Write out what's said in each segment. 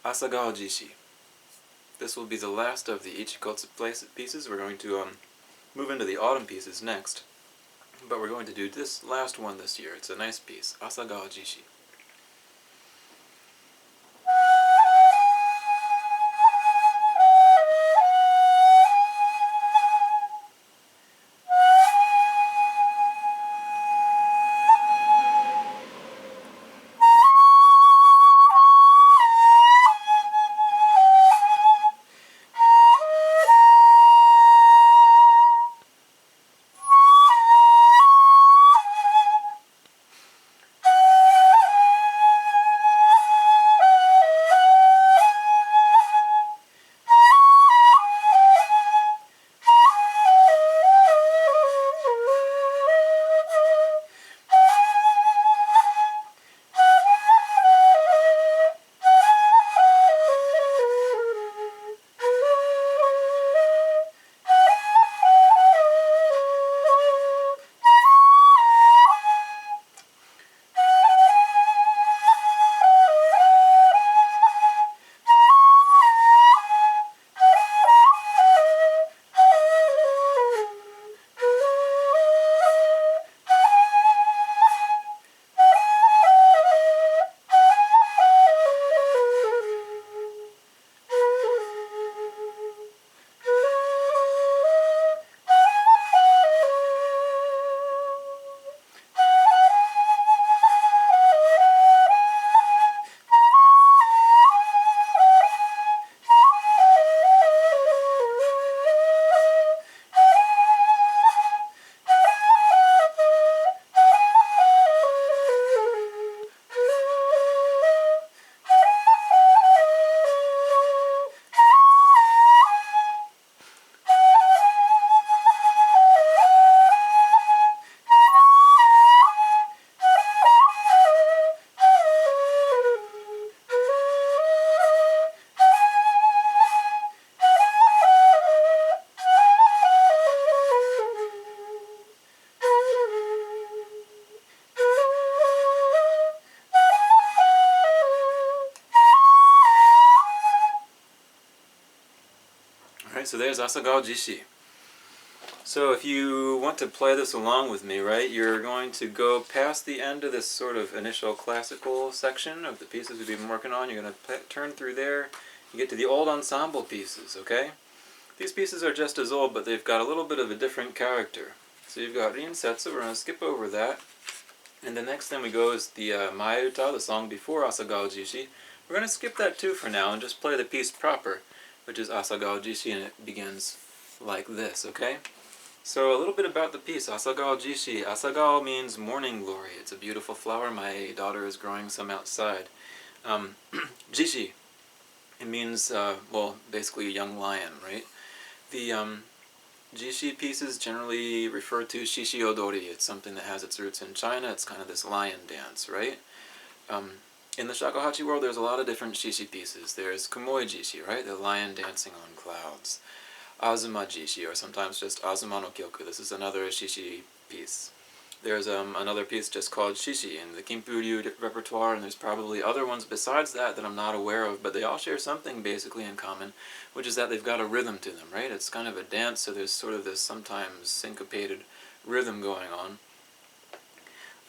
Asagao Jishi. This will be the last of the Ichikotsu pieces. We're going to move into the autumn pieces next, but we're going to do this last one this year. It's a nice piece, Asagao Jishi. Alright, so there's Asagao Jishi. So if you want to play this along with me, right, you're going to go past the end of this sort of initial classical section of the pieces we've been working on. You're going to turn through there. You get to the old ensemble pieces, okay? These pieces are just as old, but they've got a little bit of a different character. So you've got Rinsetsu, we're going to skip over that. And the next thing we go is the Maiuta, the song before Asagao Jishi. We're going to skip that too for now and just play the piece proper, which is Asagao Jishi, and it begins like this, okay? So a little bit about the piece, Asagao Jishi. Asagao means morning glory. It's a beautiful flower. My daughter is growing some outside. Jishi, it means, well, basically a young lion, right? The Jishi pieces generally refer to Shishi Odori. It's something that has its roots in China. It's kind of this lion dance, right? In the Shakuhachi world, there's a lot of different Shishi pieces. There's Kumoi Jishi, right? The lion dancing on clouds. Azuma Jishi, or sometimes just Azuma no Kyoku. This is another Shishi piece. There's another piece just called Shishi in the Kinpuryu repertoire, and there's probably other ones besides that that I'm not aware of, but they all share something basically in common, which is that they've got a rhythm to them, right? It's kind of a dance, so there's sort of this sometimes syncopated rhythm going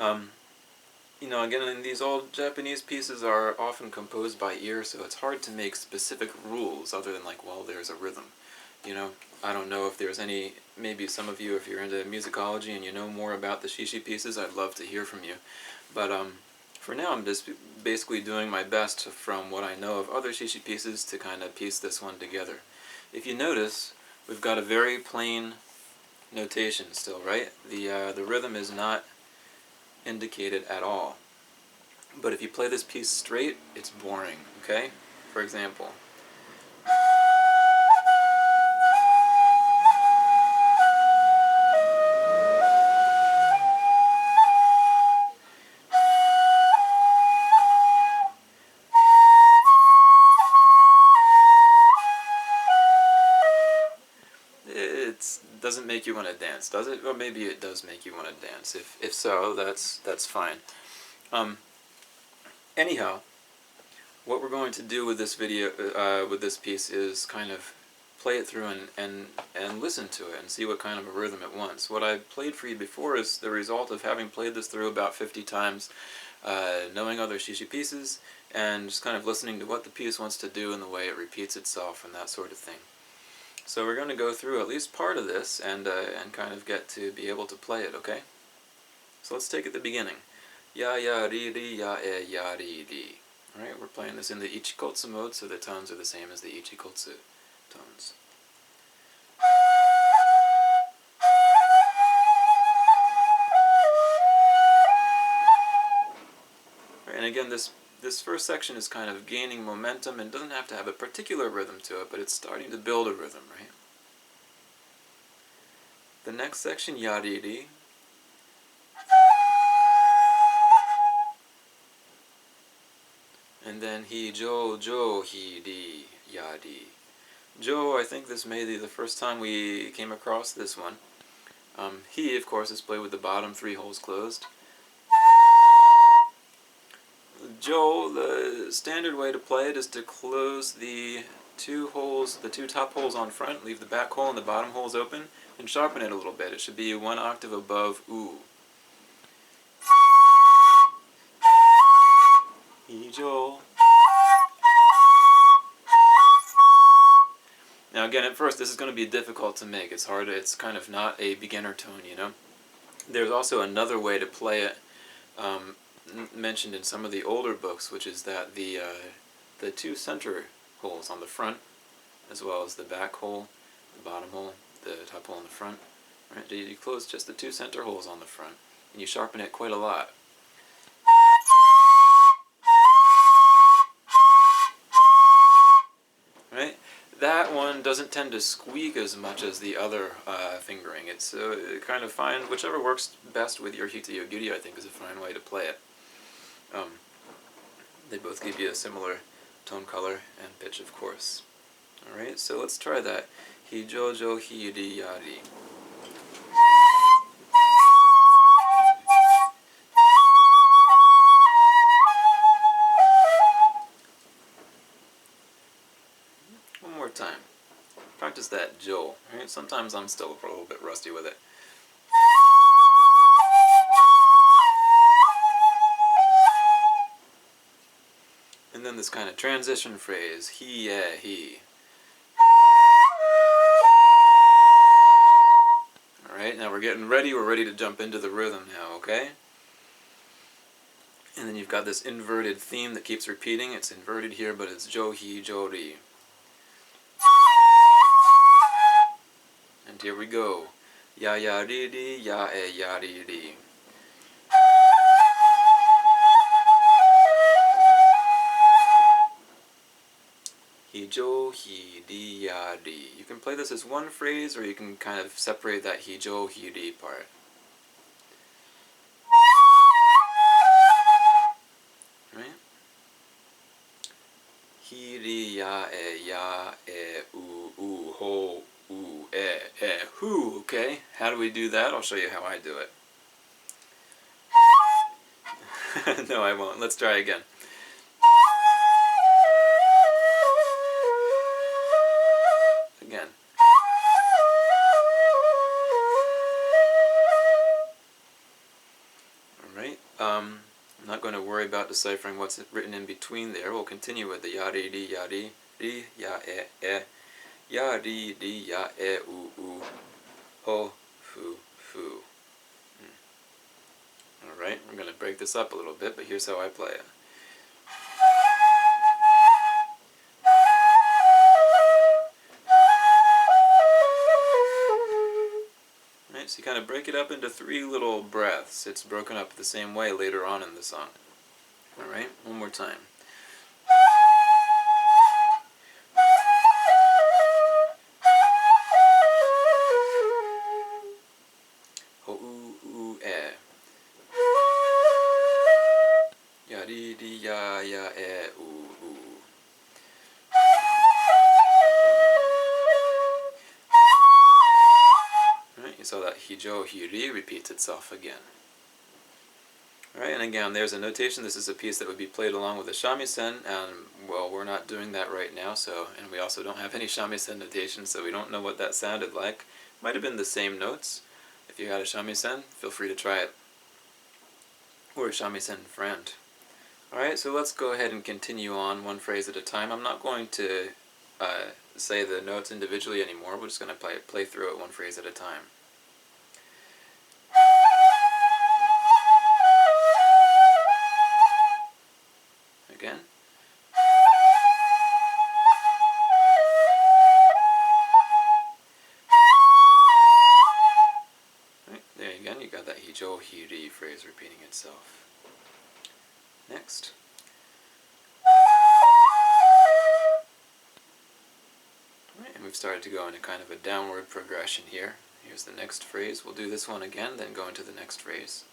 on. You know, again, these old Japanese pieces are often composed by ear, so it's hard to make specific rules other than like, well, there's a rhythm. You know, I don't know if there's any, maybe some of you, if you're into musicology and you know more about the Shishi pieces, I'd love to hear from you. But for now, I'm just basically doing my best from what I know of other Shishi pieces to kind of piece this one together. If you notice, we've got a very plain notation still, right? The rhythm is not indicated at all. But if you play this piece straight, it's boring, okay? For example, doesn't make you want to dance, does it? Or maybe it does make you want to dance. If so, that's fine. Anyhow, what we're going to do with this video, with this piece, is kind of play it through and listen to it and see what kind of a rhythm it wants. What I played for you before is the result of having played this through about 50 times, knowing other shishi pieces, and just kind of listening to what the piece wants to do and the way it repeats itself and that sort of thing. So we're going to go through at least part of this and kind of get to be able to play it, okay? So let's take at the beginning. Ya ya ri ri ya e ya ri ri. Alright, we're playing this in the Ichikotsu mode, so the tones are the same as the Ichikotsu tones. Right, and again, this first section is kind of gaining momentum and doesn't have to have a particular rhythm to it, but it's starting to build a rhythm, right? The next section, ya ri ri. And then he jo jo he di ya di. Jo, I think this may be the first time we came across this one. He, of course, is played with the bottom 3 holes closed. Jo, the standard way to play it is to close the 2 holes, the 2 top holes on front, leave the back hole and the bottom holes open, and sharpen it a little bit. It should be 1 octave above oo. He jo. Now again, at first this is going to be difficult to make. It's hard, it's kind of not a beginner tone, you know. There's also another way to play it, mentioned in some of the older books, which is that the 2 center holes on the front, as well as the back hole, the bottom hole, the top hole in the front, right? You close just the 2 center holes on the front, and you sharpen it quite a lot. Right? That one doesn't tend to squeak as much as the other fingering. It's kind of fine. Whichever works best with your Hitoyogiri, I think, is a fine way to play it. They both give you a similar tone color and pitch, of course. Alright, so let's try that. Hi jo jo hi ri ya ri. One more time. Practice that jo. Right? Sometimes I'm still a little bit rusty with it. And then this kind of transition phrase, hi yeah he. Alright, now we're getting ready. We're ready to jump into the rhythm now, okay? And then you've got this inverted theme that keeps repeating. It's inverted here, but it's jo hi jo ri. And here we go. Ya ya ri ri, ya e ya ri ri. Hi jo hi ri ya ri. You can play this as one phrase, or you can kind of separate that hi jo hi ri part. Right? Hi ri ya e u ho u e hu. Okay, how do we do that? I'll show you how I do it. No, I won't. Let's try again. Again. Alright, I'm not going to worry about deciphering what's written in between there. We'll continue with the ya ri ri ya ri ri ya e ya ri ri ya e u ho fu fu. Alright, we're going to break this up a little bit, but here's how I play it. So you kind of break it up into 3 little breaths. It's broken up the same way later on in the song. Alright, one more time. Ho u e. Ya ri ri ya e u. You saw that hi jo hi ri repeats itself again. Alright, and again, there's a notation. This is a piece that would be played along with a shamisen, and, well, we're not doing that right now, and we also don't have any shamisen notation, so we don't know what that sounded like. Might have been the same notes. If you had a shamisen, feel free to try it. Or a shamisen friend. Alright, so let's go ahead and continue on one phrase at a time. I'm not going to say the notes individually anymore. We're just going to play through it one phrase at a time. Again. Right, there again, you got that hijo-hiri phrase repeating itself. Next. Right, and we've started to go into kind of a downward progression here. Here's the next phrase. We'll do this one again, then go into the next phrase.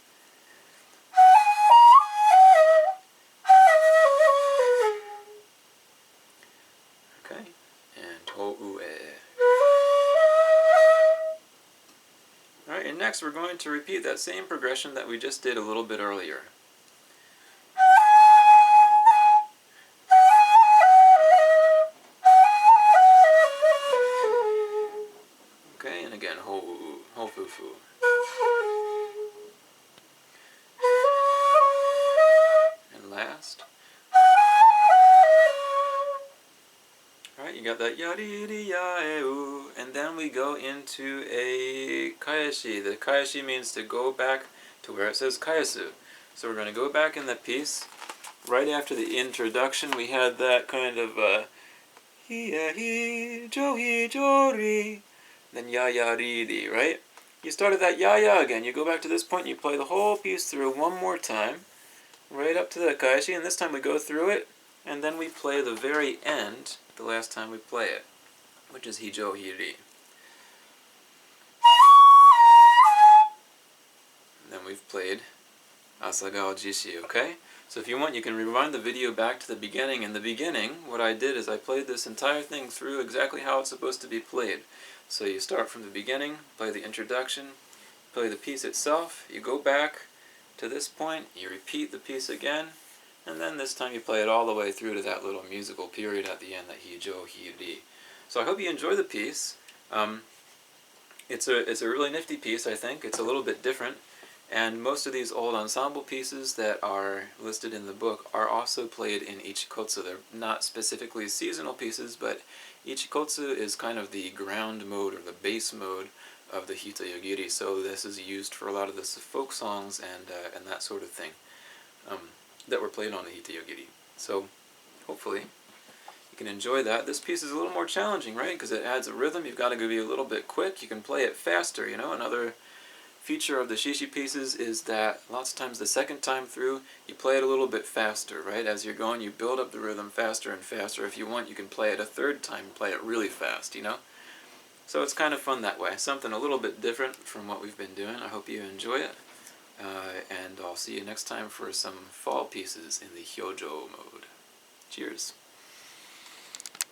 Okay, and ho-ue. Alright, and next we're going to repeat that same progression that we just did a little bit earlier. Okay, and again, ho-ue, ho-fu-fu. And last. Alright, you got that yariri-ya-e-u, and then we go into a kaeshi. The kaeshi means to go back to where it says kaesu. So we're going to go back in the piece. Right after the introduction, we had that kind of hi-hi-jo-hi-jo-ri, then ya-ya-ri-ri, right? You started that ya-ya again. You go back to this point and you play the whole piece through one more time, right up to the kaeshi, and this time we go through it, and then we play the very end the last time we play it, which is hijo-hiri. And then we've played Asagao Jishi, okay? So if you want, you can rewind the video back to the beginning. In the beginning, what I did is I played this entire thing through exactly how it's supposed to be played. So you start from the beginning, play the introduction, play the piece itself, you go back to this point, you repeat the piece again, and then this time you play it all the way through to that little musical period at the end, that hijo-hiri. So I hope you enjoy the piece. It's a really nifty piece, I think. It's a little bit different. And most of these old ensemble pieces that are listed in the book are also played in Ichikotsu. They're not specifically seasonal pieces, but Ichikotsu is kind of the ground mode or the base mode of the Hitoyogiri. So this is used for a lot of the folk songs and that sort of thing that were played on the Hitoyogiri. So hopefully you can enjoy that. This piece is a little more challenging, right? Because it adds a rhythm. You've got to be a little bit quick. You can play it faster, you know. Another feature of the shishi pieces is that lots of times the second time through you play it a little bit faster, right? As you're going, you build up the rhythm faster and faster. If you want, you can play it a third time and play it really fast, you know? So it's kind of fun that way. Something a little bit different from what we've been doing. I hope you enjoy it. And I'll see you next time for some fall pieces in the Hyojo mode. Cheers.